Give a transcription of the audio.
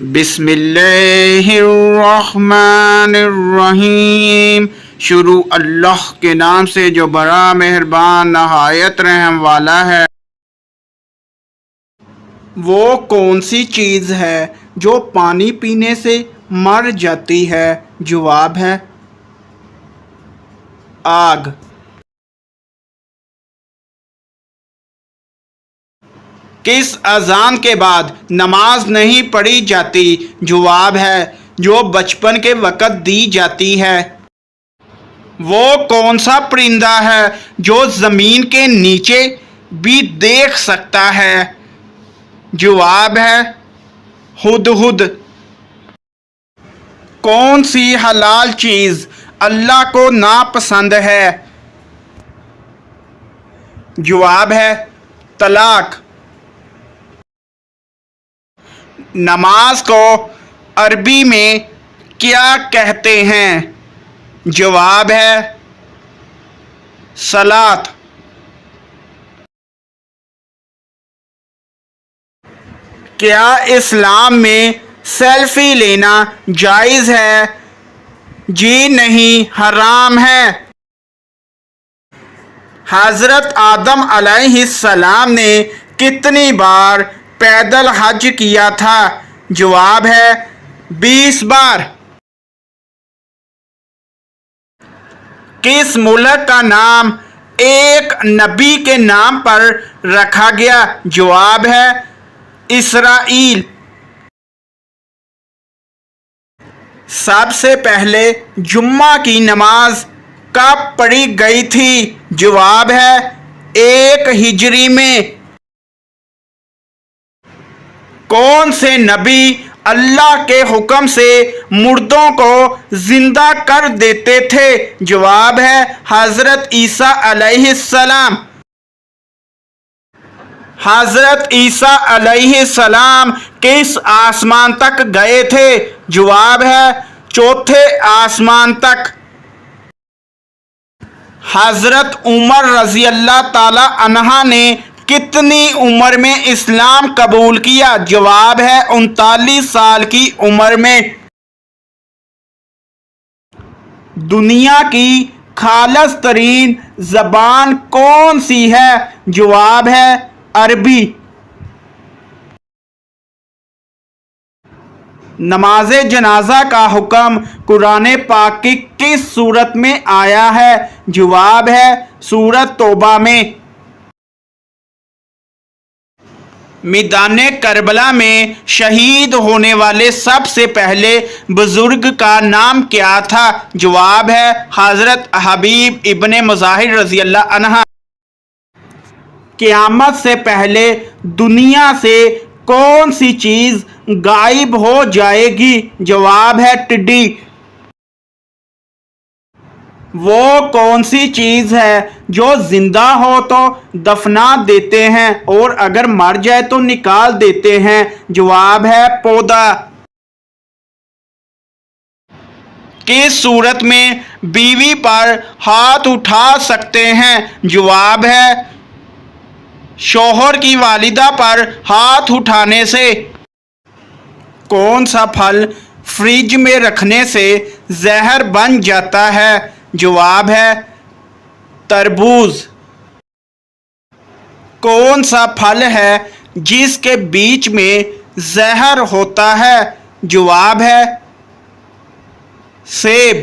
بسم اللہ الرحمن الرحیم۔ شروع اللہ کے نام سے جو بڑا مہربان نہایت رحم والا ہے۔ وہ کون سی چیز ہے جو پانی پینے سے مر جاتی ہے؟ جواب ہے آگ۔ کس اذان کے بعد نماز نہیں پڑھی جاتی؟ جواب ہے جو بچپن کے وقت دی جاتی ہے۔ وہ کون سا پرندہ ہے جو زمین کے نیچے بھی دیکھ سکتا ہے؟ جواب ہے ہدہد۔ کون سی حلال چیز اللہ کو ناپسند ہے؟ جواب ہے طلاق۔ نماز کو عربی میں کیا کہتے ہیں؟ جواب ہے صلاۃ۔ کیا اسلام میں سیلفی لینا جائز ہے؟ جی نہیں، حرام ہے۔ حضرت آدم علیہ السلام نے کتنی بار پیدل حج کیا تھا؟ جواب ہے 20 بار۔ کس ملک کا نام ایک نبی کے نام پر رکھا گیا؟ جواب ہے اسرائیل۔ سب سے پہلے جمعہ کی نماز کب پڑھی گئی تھی؟ جواب ہے 1 ہجری میں۔ کون سے نبی اللہ کے حکم سے مردوں کو زندہ کر دیتے تھے؟ جواب ہے حضرت عیسیٰ علیہ السلام۔ حضرت عیسیٰ علیہ السلام کس آسمان تک گئے تھے؟ جواب ہے 4تھے آسمان تک۔ حضرت عمر رضی اللہ تعالی عنہ نے کتنی عمر میں اسلام قبول کیا؟ جواب ہے 39 سال کی عمر میں۔ دنیا کی خالص ترین زبان کون سی ہے؟ جواب ہے عربی۔ نماز جنازہ کا حکم قرآن پاک کی کس سورت میں آیا ہے؟ جواب ہے سورۃ توبہ میں۔ میدان کربلا میں شہید ہونے والے سب سے پہلے بزرگ کا نام کیا تھا؟ جواب ہے حضرت حبیب ابن مظاہر رضی اللہ عنہ۔ قیامت سے پہلے دنیا سے کون سی چیز غائب ہو جائے گی؟ جواب ہے ٹڈی۔ وہ کون سی چیز ہے جو زندہ ہو تو دفنا دیتے ہیں اور اگر مر جائے تو نکال دیتے ہیں؟ جواب ہے پودا۔ کس صورت میں بیوی پر ہاتھ اٹھا سکتے ہیں؟ جواب ہے شوہر کی والدہ پر ہاتھ اٹھانے سے۔ کون سا پھل فریج میں رکھنے سے زہر بن جاتا ہے؟ جواب ہے تربوز۔ کون سا پھل ہے جس کے بیچ میں زہر ہوتا ہے؟ جواب ہے سیب۔